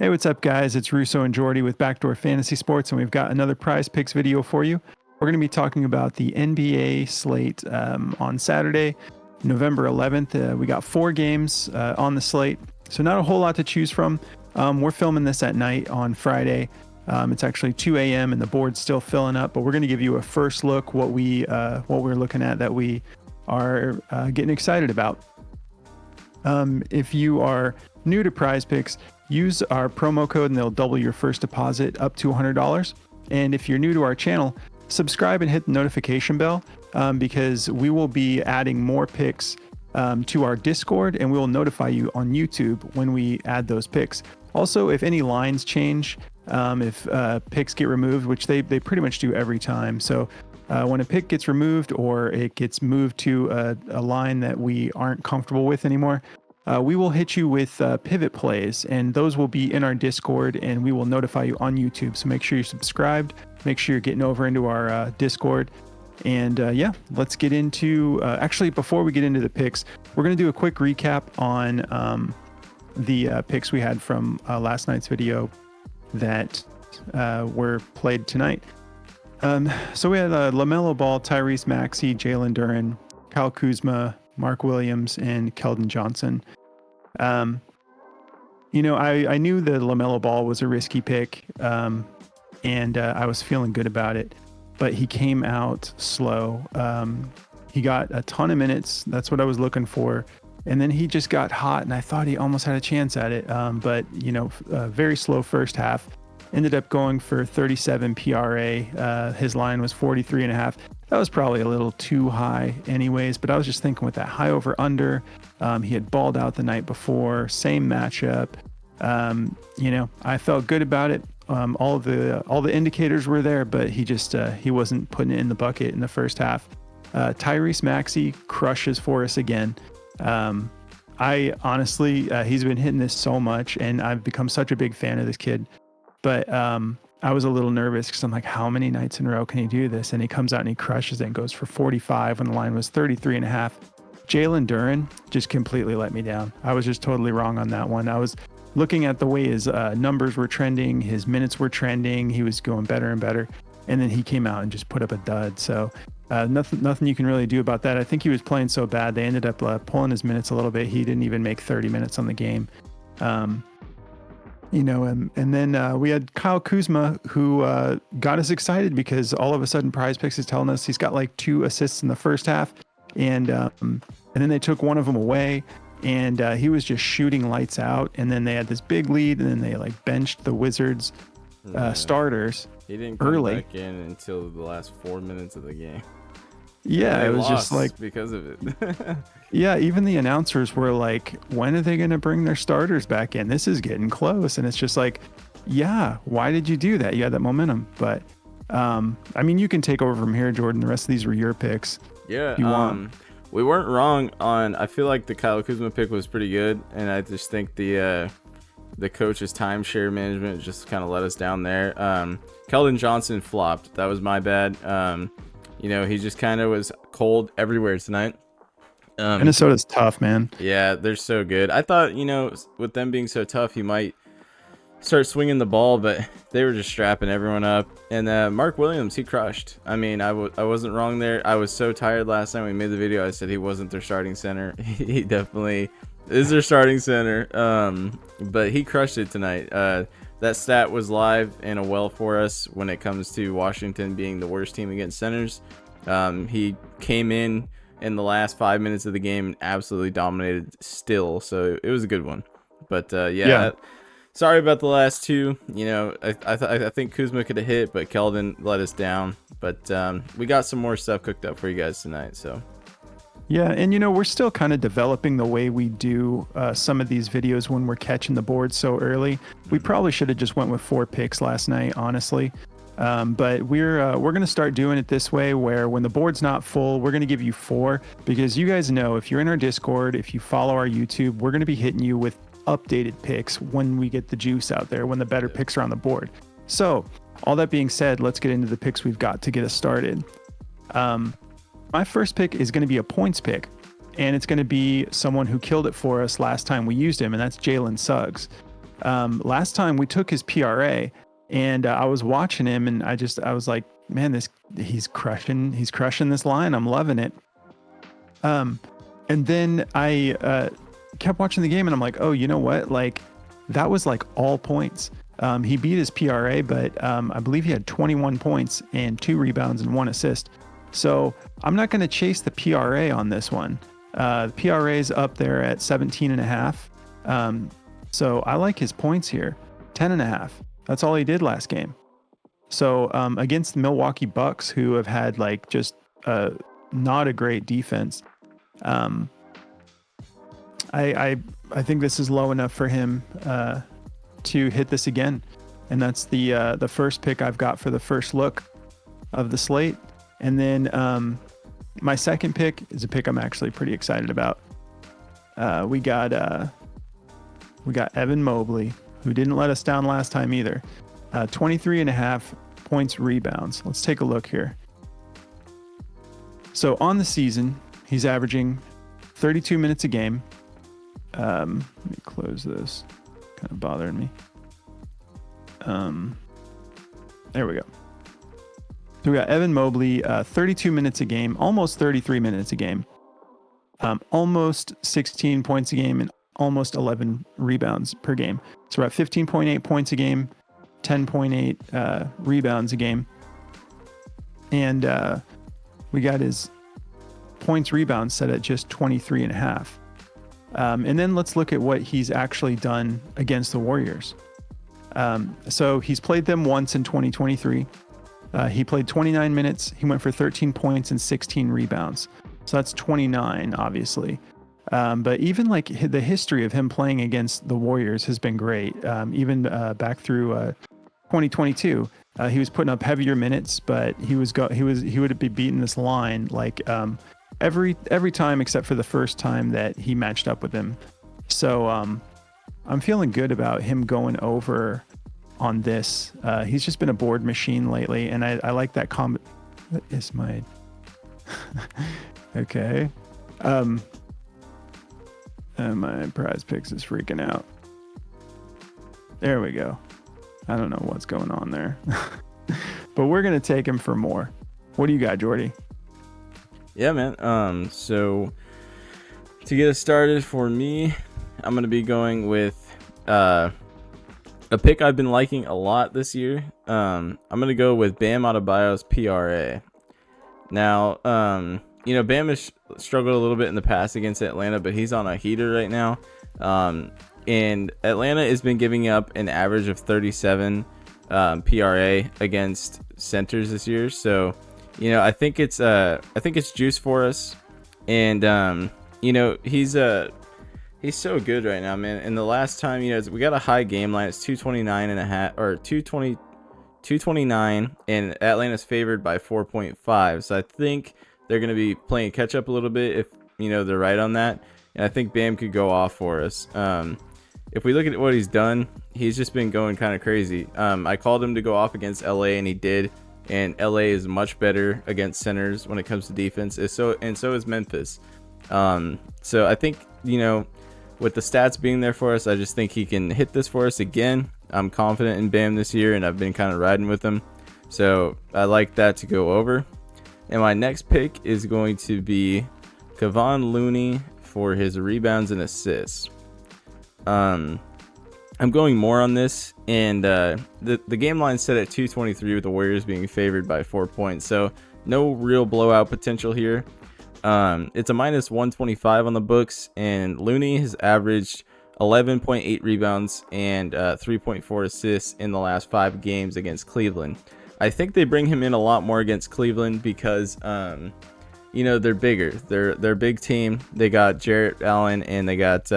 Hey, what's up, guys? It's Russo and Jordy with Backdoor Fantasy Sports, and we've got another Prize Picks video for you. We're going to be talking about the NBA slate on Saturday, November 11th. We got 4 games on the slate, so not a whole lot to choose from. We're filming this at night on Friday. It's actually 2 a.m. and the board's still filling up, but we're going to give you a first look what we're looking at that we are getting excited about. If you are new to Prize Picks, use our promo code and they'll double your first deposit up to $100. And if you're new to our channel, subscribe and hit the notification bell because we will be adding more picks to our Discord, and we will notify you on YouTube when we add those picks. Also, if any lines change, if picks get removed, which they pretty much do every time. So when a pick gets removed or it gets moved to a line that we aren't comfortable with anymore, we will hit you with pivot plays, and those will be in our Discord, and we will notify you on YouTube. So make sure you're subscribed, make sure you're getting over into our Discord. And yeah, let's get into, actually, before we get into the picks, we're going to do a quick recap on the picks we had from last night's video that were played tonight. So we had LaMelo Ball, Tyrese Maxey, Jalen Duren, Kyle Kuzma, Mark Williams, and Keldon Johnson. I knew the LaMelo Ball was a risky pick, and I was feeling good about it, but he came out slow. He got a ton of minutes. That's what I was looking for. And then he just got hot, and I thought he almost had a chance at it. But, very slow first half. Ended up going for 37 PRA. His line was 43.5. That was probably a little too high anyways, but I was just thinking with that high over under, he had balled out the night before, same matchup. I felt good about it. All the indicators were there, but he wasn't putting it in the bucket in the first half. Tyrese Maxey crushes for us again. I honestly, he's been hitting this so much, and I've become such a big fan of this kid. But I was a little nervous because I'm like, how many nights in a row can he do this? And he comes out and he crushes it and goes for 45 when the line was 33.5. Jalen Duren just completely let me down. I was just totally wrong on that one. I was looking at the way his numbers were trending, his minutes were trending. He was going better and better. And then he came out and just put up a dud. So nothing you can really do about that. I think he was playing so bad. They ended up pulling his minutes a little bit. He didn't even make 30 minutes on the game. And then we had Kyle Kuzma, who got us excited because all of a sudden Prize Picks is telling us he's got like 2 assists in the first half, and then they took one of them away, and he was just shooting lights out. And then they had this big lead, and then they like benched the Wizards starters. He didn't come early back in until the last 4 minutes of the game. Yeah, it was just like because of it. Yeah, even the announcers were like, when are they going to bring their starters back in? This is getting close. And it's just like, yeah, why did you do that? You had that momentum. But you can take over from here, Jordan. The rest of these were your picks. Yeah, we weren't wrong on. I feel like the Kyle Kuzma pick was pretty good, and I just think the coach's timeshare management just kind of let us down there. Keldon Johnson flopped. That was my bad. He just kind of was cold everywhere tonight. Minnesota's tough, man. Yeah, they're so good. I thought, with them being so tough, he might start swinging the ball, but they were just strapping everyone up. And Mark Williams, he crushed. I wasn't wrong there. I was so tired last time we made the video. I said he wasn't their starting center. He definitely is their starting center. But he crushed it tonight. That stat was live and a well for us when it comes to Washington being the worst team against centers. He came in the last 5 minutes of the game and absolutely dominated still. So it was a good one. But yeah. Sorry about the last 2. I think Kuzma could have hit, but Keldon let us down. But we got some more stuff cooked up for you guys tonight. So yeah, and we're still kind of developing the way we do some of these videos when we're catching the board so early. We probably should have just went with 4 picks last night, honestly. But we're going to start doing it this way, where when the board's not full, we're going to give you 4, because you guys know, if you're in our Discord, if you follow our YouTube, we're going to be hitting you with updated picks when we get the juice out there, when the better picks are on the board. So all that being said, let's get into the picks we've got to get us started. My first pick is going to be a points pick, and it's going to be someone who killed it for us last time we used him, and that's Jalen Suggs. Last time we took his PRA, and I was watching him, and I was like, man, he's crushing this line. I'm loving it. And then I kept watching the game, and I'm like, oh, you know what? Like, that was like all points. He beat his PRA, but I believe he had 21 points and 2 rebounds and 1 assist. So I'm not going to chase the PRA on this one. The PRA is up there at 17.5. So I like his points here, 10.5. That's all he did last game. So against the Milwaukee Bucks, who have had like just not a great defense, I think this is low enough for him to hit this again. And that's the first pick I've got for the first look of the slate. And then my second pick is a pick I'm actually pretty excited about. We got Evan Mobley, who didn't let us down last time either. 23.5 points, rebounds. Let's take a look here. So on the season, he's averaging 32 minutes a game. Let me close this. Kind of bothering me. There we go. So we got Evan Mobley, 32 minutes a game, almost 33 minutes a game, almost 16 points a game, and almost 11 rebounds per game. So we're at 15.8 points a game, 10.8 rebounds a game. And we got his points rebounds set at just 23.5. And then let's look at what he's actually done against the Warriors. So he's played them once in 2023. He played 29 minutes. He went for 13 points and 16 rebounds. So that's 29, obviously. But even like the history of him playing against the Warriors has been great. Even back through 2022, he was putting up heavier minutes, but he would be beating this line like every time except for the first time that he matched up with him. So I'm feeling good about him going over on this. He's just been a board machine lately, and I like that comment. What is my okay? My prize picks is freaking out. There we go. I don't know what's going on there. But we're gonna take him for more. What do you got, Jordy? Yeah, man. So to get us started for me, I'm gonna be going with a pick I've been liking a lot this year. I'm gonna go with Bam Adebayo's PRA. Now, Bam has struggled a little bit in the past against Atlanta, but he's on a heater right now. And Atlanta has been giving up an average of 37 PRA against centers this year. So, I think it's juice for us. And he's so good right now, man. And the last time, we got a high game line. It's 229.5 or 229, and Atlanta's favored by 4.5. So I think they're going to be playing catch up a little bit if they're right on that. And I think Bam could go off for us. If we look at what he's done, he's just been going kind of crazy. I called him to go off against LA, and he did. And LA is much better against centers when it comes to defense. So is Memphis. So I think, with the stats being there for us, I just think he can hit this for us again. I'm confident in Bam this year, and I've been kind of riding with him. So I like that to go over. And my next pick is going to be Kevon Looney for his rebounds and assists. I'm going more on this, and the game line set at 223 with the Warriors being favored by 4 points. So no real blowout potential here. It's a minus 125 on the books, and Looney has averaged 11.8 rebounds and 3.4 assists in the last 5 games against Cleveland. I think they bring him in a lot more against Cleveland because, they're bigger. They're a big team. They got Jarrett Allen and they got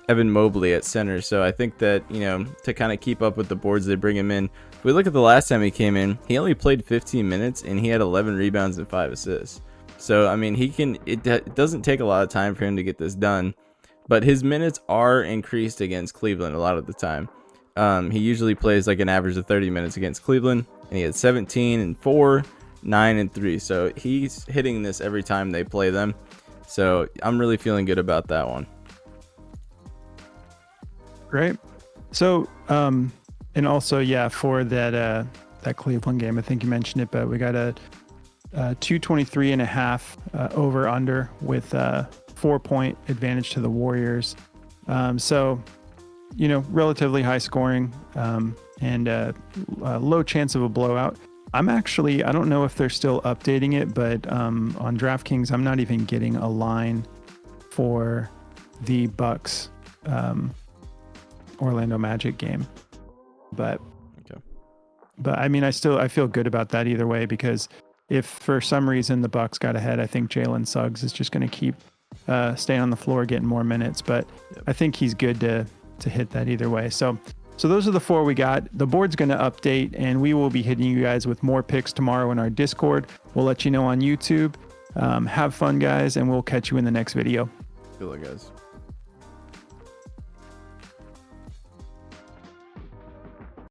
Evan Mobley at center. So I think that, to kind of keep up with the boards, they bring him in. If we look at the last time he came in, he only played 15 minutes and he had 11 rebounds and 5 assists. So, I mean, it doesn't take a lot of time for him to get this done, but his minutes are increased against Cleveland a lot of the time. He usually plays like an average of 30 minutes against Cleveland, and he had 17 and 4, 9 and 3. So he's hitting this every time they play them. So I'm really feeling good about that one. Great. So, and also, yeah, for that Cleveland game, I think you mentioned it, but we got a 223.5 over under with 4-point advantage to the Warriors. So, relatively high scoring and low chance of a blowout. I don't know if they're still updating it, but on DraftKings, I'm not even getting a line for the Bucks Orlando Magic game. But I mean, I feel good about that either way, because if for some reason the Bucks got ahead, I think Jalen Suggs is just going to keep staying on the floor, getting more minutes. But I think he's good to hit that either way. So those are the 4 we got. The board's going to update, and we will be hitting you guys with more picks tomorrow in our Discord. We'll let you know on YouTube. Have fun, guys, and we'll catch you in the next video. Good luck, guys.